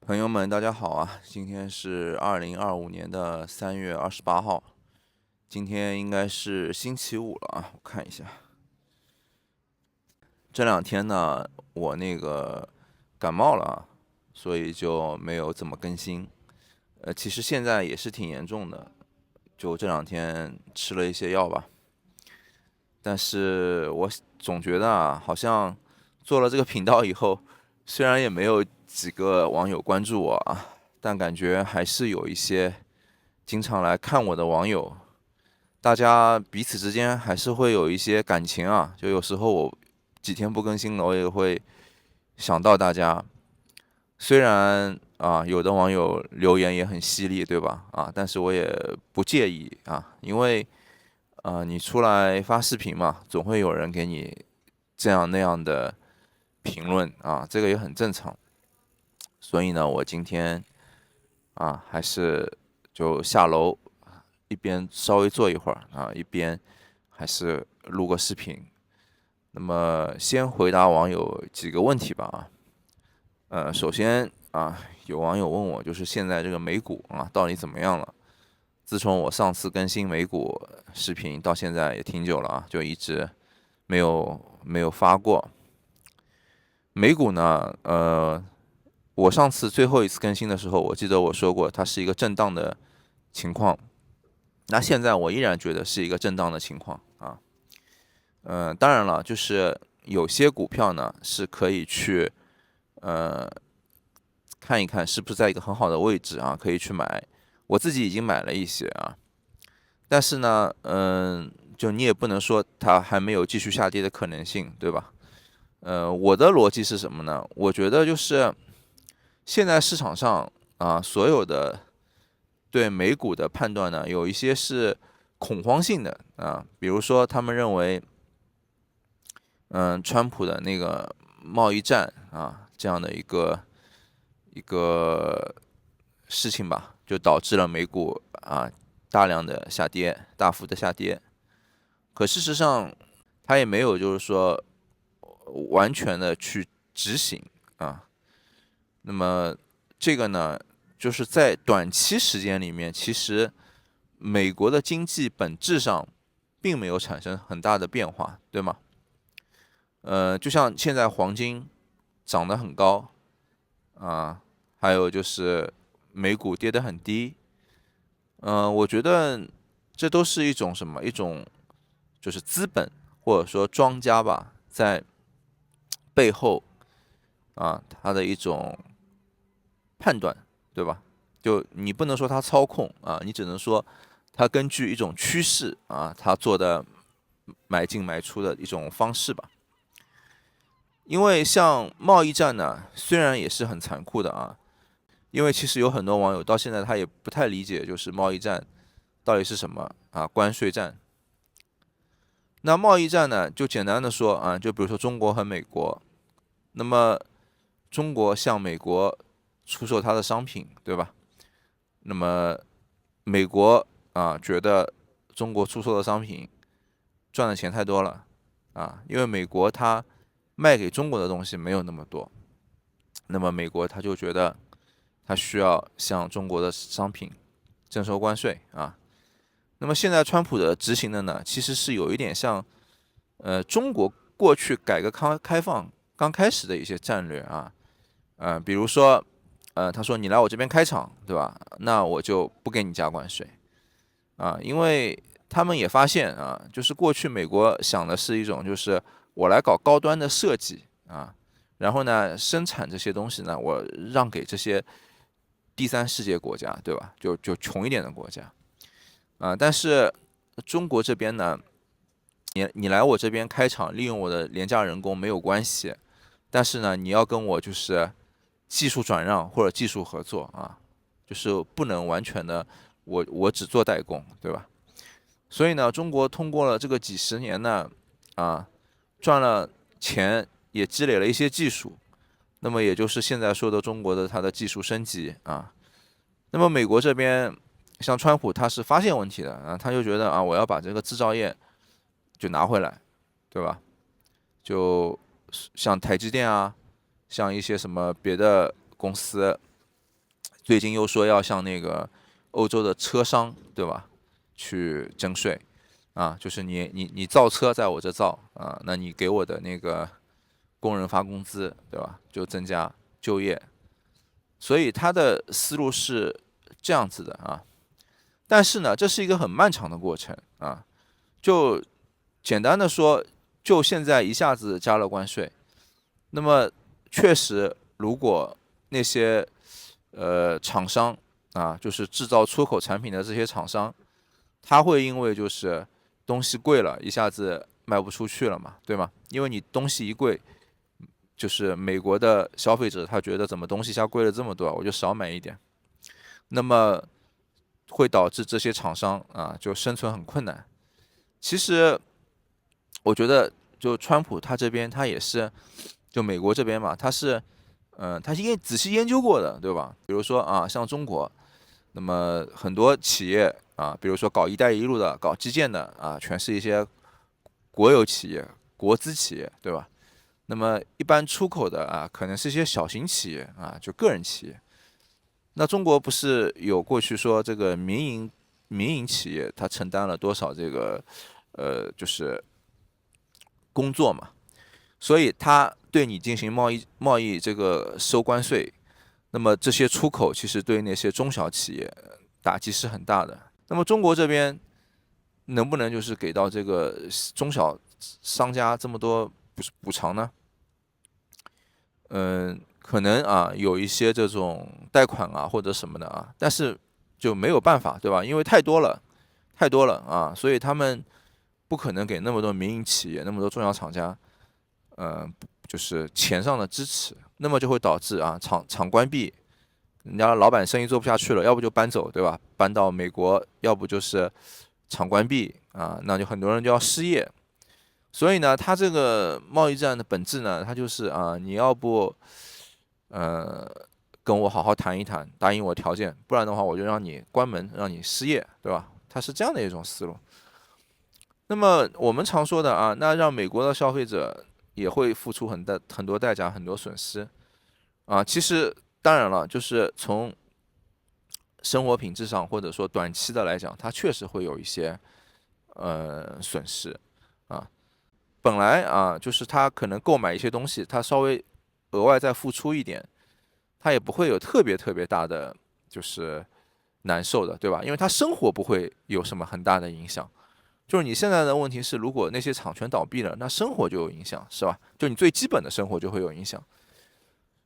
朋友们，大家好啊！今天是2025年的3月28号，今天应该是星期五了啊。我看一下，这两天呢，我感冒了啊，所以就没有怎么更新。其实现在也是挺严重的，就这两天吃了一些药吧。但是我总觉得啊，好像做了这个频道以后，虽然也没有几个网友关注我啊，但感觉还是有一些经常来看我的网友，大家彼此之间还是会有一些感情啊。就有时候我几天不更新了，我也会想到大家。虽然啊，有的网友留言也很犀利，对吧？啊，但是我也不介意啊，因为你出来发视频嘛，总会有人给你这样那样的评论啊，这个也很正常。所以呢，我今天还是就下楼，一边稍微坐一会儿啊，一边还是录个视频。那么先回答网友几个问题吧啊。首先啊，有网友问我，就是现在这个美股啊到底怎么样了？自从我上次更新美股视频到现在也挺久了啊，就一直没有发过。美股呢，我上次最后一次更新的时候，我记得我说过它是一个震荡的情况。那现在我依然觉得是一个震荡的情况啊。当然了，就是有些股票呢是可以去呃看一看是不是在一个很好的位置啊，可以去买。我自己已经买了一些啊，但是呢，就你也不能说它还没有继续下跌的可能性，对吧？我的逻辑是什么呢？我觉得就是现在市场上啊，所有的对美股的判断呢，有一些是恐慌性的啊，比如说他们认为，川普的那个贸易战啊，这样的一个事情吧，就导致了美股大量的下跌，大幅的下跌。可事实上，它也没有就是说完全的去执行啊。那么这个呢，就是在短期时间里面，其实美国的经济本质上并没有产生很大的变化，对吗？就像现在黄金涨得很高啊，还有就是美股跌得很低。我觉得这都是一种什么？一种就是资本或者说庄家吧，在背后他的一种判断，对吧？就你不能说他操控啊，你只能说他根据一种趋势啊，他做的买进卖出的一种方式吧。因为像贸易战呢，虽然也是很残酷的啊，因为其实有很多网友到现在他也不太理解，就是贸易战到底是什么啊？关税战。那贸易战呢，就简单的说啊，就比如说中国和美国，那么中国向美国出售它的商品，对吧？那么美国觉得中国出售的商品赚的钱太多了因为美国它卖给中国的东西没有那么多，那么美国他就觉得他需要向中国的商品征收关税啊。那么现在川普的执行的呢，其实是有一点像中国过去改革开放刚开始的一些战略啊。比如说他说你来我这边开厂，对吧？那我就不给你加关税因为他们也发现就是过去美国想的是一种就是我来搞高端的设计然后呢生产这些东西呢我让给这些第三世界国家，对吧？就穷一点的国家但是中国这边呢，你来我这边开厂，利用我的廉价人工没有关系，但是呢，你要跟我就是技术转让或者技术合作就是不能完全的我只做代工，对吧？所以呢，中国通过了这个几十年呢，赚了钱，也积累了一些技术，那么也就是现在说的中国的它的技术升级那么美国这边，像川普他是发现问题的他就觉得我要把这个制造业就拿回来，对吧？就像台积电像一些什么别的公司最近又说要向那个欧洲的车商，对吧，去征税啊，就是你造车在我这造啊，那你给我的那个工人发工资，对吧，就增加就业。所以他的思路是这样子的啊，但是呢，这是一个很漫长的过程啊。就简单的说，就现在一下子加了关税，那么确实，如果那些厂商啊，就是制造出口产品的这些厂商，他会因为就是东西贵了，一下子卖不出去了嘛，对吗？因为你东西一贵，就是美国的消费者他觉得怎么东西一下贵了这么多，我就少买一点，那么会导致这些厂商啊就生存很困难。其实我觉得，就川普他这边他也是，就美国这边嘛，他是，他是仔细研究过的，对吧？比如说啊，像中国，那么很多企业啊，比如说搞“一带一路”的、搞基建的啊，全是一些国有企业、国资企业，对吧？那么一般出口的啊，可能是一些小型企业啊，就个人企业。那中国不是有过去说这个民营企业它承担了多少这个就是工作嘛，所以它对你进行贸易这个收关税，那么这些出口其实对那些中小企业打击是很大的。那么中国这边能不能就是给到这个中小商家这么多补偿呢？可能啊有一些这种贷款啊或者什么的啊，但是就没有办法，对吧？因为太多了，太多了啊，所以他们不可能给那么多民营企业、那么多中小厂家，就是钱上的支持，那么就会导致啊厂关闭，人家老板生意做不下去了，要不就搬走，对吧？搬到美国，要不就是厂关闭啊，那就很多人就要失业。所以呢，它这个贸易战的本质呢，它就是啊，你要不呃跟我好好谈一谈，答应我条件，不然的话我就让你关门，让你失业，对吧？它是这样的一种思路。那么我们常说的啊，那让美国的消费者也会付出很多代价、很多损失啊。其实当然了，就是从生活品质上，或者说短期的来讲，它确实会有一些损失啊。本来啊，就是他可能购买一些东西，他稍微额外再付出一点，他也不会有特别特别大的就是难受的，对吧？因为他生活不会有什么很大的影响。就是你现在的问题是，如果那些厂全倒闭了，那生活就有影响，是吧？就你最基本的生活就会有影响。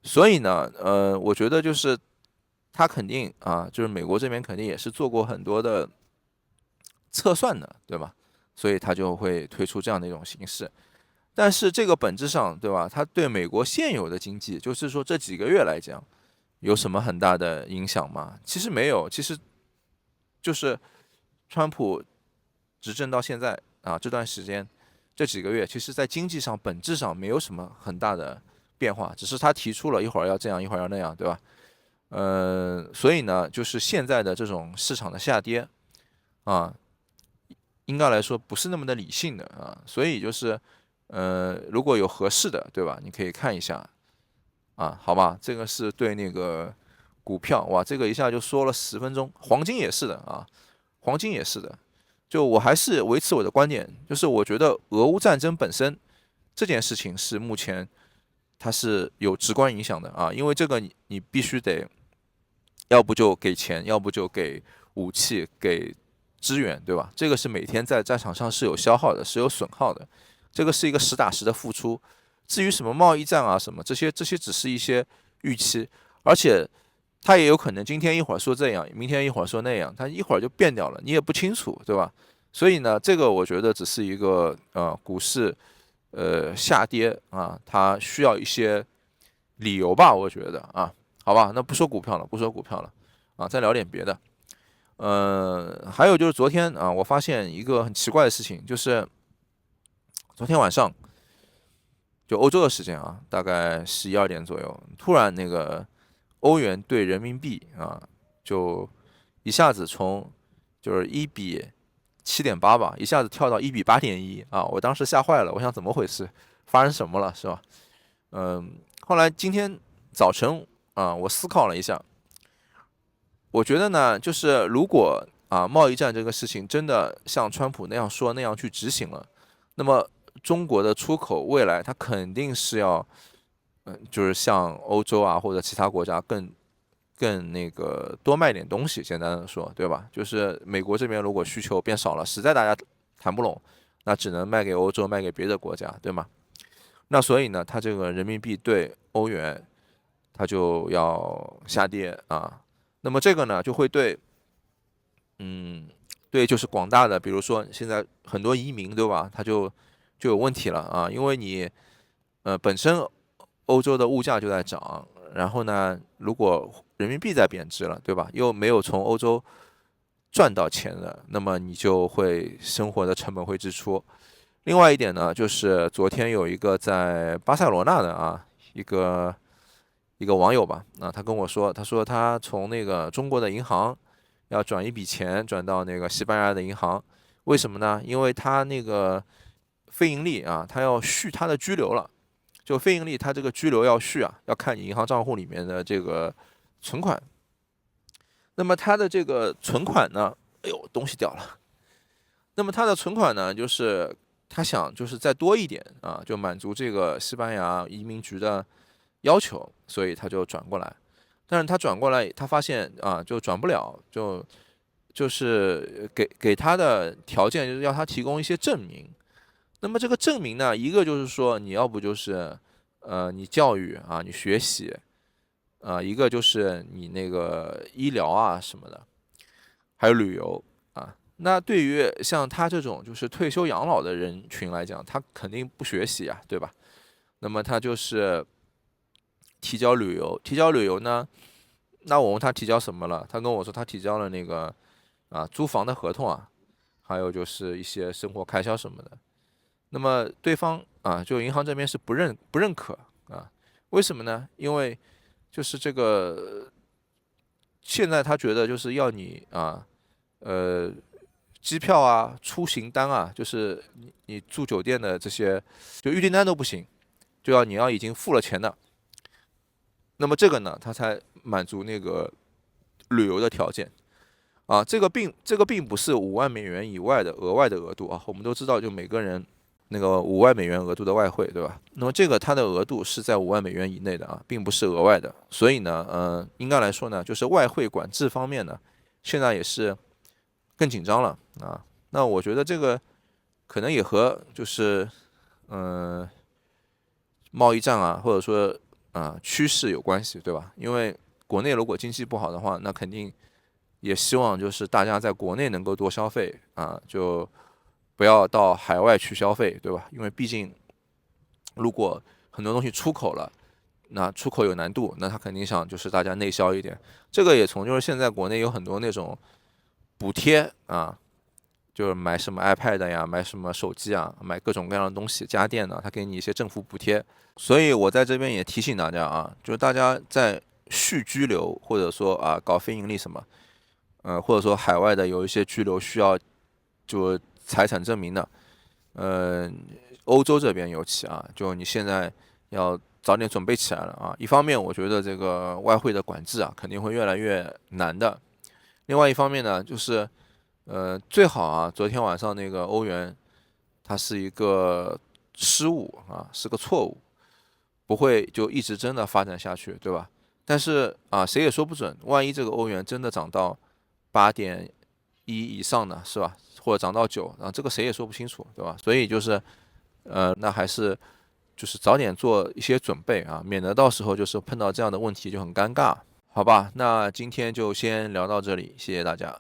所以呢，我觉得就是他肯定啊，就是美国这边肯定也是做过很多的测算的，对吧？所以他就会推出这样的一种形式。但是这个本质上，对吧？它对美国现有的经济，就是说这几个月来讲，有什么很大的影响吗？其实没有，其实就是川普执政到现在啊这段时间，这几个月，其实在经济上本质上没有什么很大的变化，只是他提出了一会儿要这样，一会儿要那样，对吧？所以呢，就是现在的这种市场的下跌啊，应该来说不是那么的理性的啊，所以就是，如果有合适的，对吧？你可以看一下啊，好吧，这个是对那个股票，哇，这个一下就说了10分钟，黄金也是的啊，黄金也是的，就我还是维持我的观点，就是我觉得俄乌战争本身这件事情是目前它是有直观影响的啊，因为这个你必须得，要不就给钱，要不就给武器，给支援，对吧？这个是每天在战场上是有消耗的，是有损耗的，这个是一个实打实的付出。至于什么贸易战啊什么这些只是一些预期，而且他也有可能今天一会儿说这样，明天一会儿说那样，他一会儿就变掉了，你也不清楚，对吧？所以呢，这个我觉得只是一个股市下跌啊，它需要一些理由吧，我觉得啊，好吧，那不说股票了，不说股票了啊，再聊点别的。还有就是昨天啊，我发现一个很奇怪的事情，就是昨天晚上就欧洲的时间啊，大概11、12点左右，突然那个欧元对人民币啊，就一下子从就是1比7.8吧，一下子跳到1比8.1啊，我当时吓坏了，我想怎么回事，发生什么了是吧？后来今天早晨啊，我思考了一下，我觉得呢，就是如果贸易战这个事情真的像川普那样说那样去执行了，那么中国的出口未来它肯定是要，就是像欧洲啊或者其他国家更那个多卖点东西，简单的说，对吧？就是美国这边如果需求变少了，实在大家谈不拢，那只能卖给欧洲，卖给别的国家，对吗？那所以呢，它这个人民币对欧元，它就要下跌啊。那么这个呢，就会对，嗯，对，就是广大的，比如说现在很多移民，对吧？就有问题了啊，因为你本身欧洲的物价就在涨，然后呢，如果人民币在贬值了，对吧？又没有从欧洲赚到钱的，那么你就会生活的成本会支出。另外一点呢，就是昨天有一个在巴塞罗那的一个网友吧，他跟我说，他说他从那个中国的银行要转一笔钱转到那个西班牙的银行，为什么呢？因为他那个非盈利他要续他的居留了。就非盈利，他这个居留要续要看你银行账户里面的这个存款。那么他的这个存款呢，哎呦，东西掉了。那么他的存款呢，就是他想就是再多一点就满足这个西班牙移民局的要求，所以他就转过来。但是他转过来，他发现就转不了，就是给他的条件就是要他提供一些证明。那么这个证明呢，一个就是说你要不就是你教育你学习一个就是你那个医疗什么的，还有旅游那对于像他这种就是退休养老的人群来讲，他肯定不学习对吧？那么他就是提交旅游呢，那我问他提交什么了，他跟我说他提交了那个租房的合同还有就是一些生活开销什么的。那么对方就银行这边是不认可为什么呢？因为就是这个现在他觉得就是要你呃机票出行单就是你住酒店的这些就预订单都不行，你要已经付了钱的。那么这个呢，他才满足那个旅游的条件这个并不是5万美元以外的额外的额度我们都知道，就每个人那个5万美元额度的外汇，对吧？那么这个它的额度是在5万美元以内的并不是额外的。所以呢，应该来说呢，就是外汇管制方面呢，现在也是更紧张了那我觉得这个可能也和就是贸易战或者说趋势有关系，对吧？因为国内如果经济不好的话，那肯定也希望就是大家在国内能够多消费就不要到海外去消费，对吧？因为毕竟如果很多东西出口了，那出口有难度，那他肯定想就是大家内销一点。这个也从就是现在国内有很多那种补贴就是买什么 iPad 呀，买什么手机买各种各样的东西，家电呢，他给你一些政府补贴。所以我在这边也提醒大家就是大家在续居留或者说搞非盈利什么，或者说海外的有一些居留需要就财产证明的，欧洲这边尤其就你现在要早点准备起来了一方面，我觉得这个外汇的管制肯定会越来越难的。另外一方面呢，就是最好昨天晚上那个欧元它是一个失误是个错误，不会就一直真的发展下去，对吧？但是谁也说不准，万一这个欧元真的涨到8.1以上呢，是吧？或者涨到9，这个谁也说不清楚，对吧？所以就是那还是就是早点做一些准备免得到时候就是碰到这样的问题就很尴尬，好吧？那今天就先聊到这里，谢谢大家。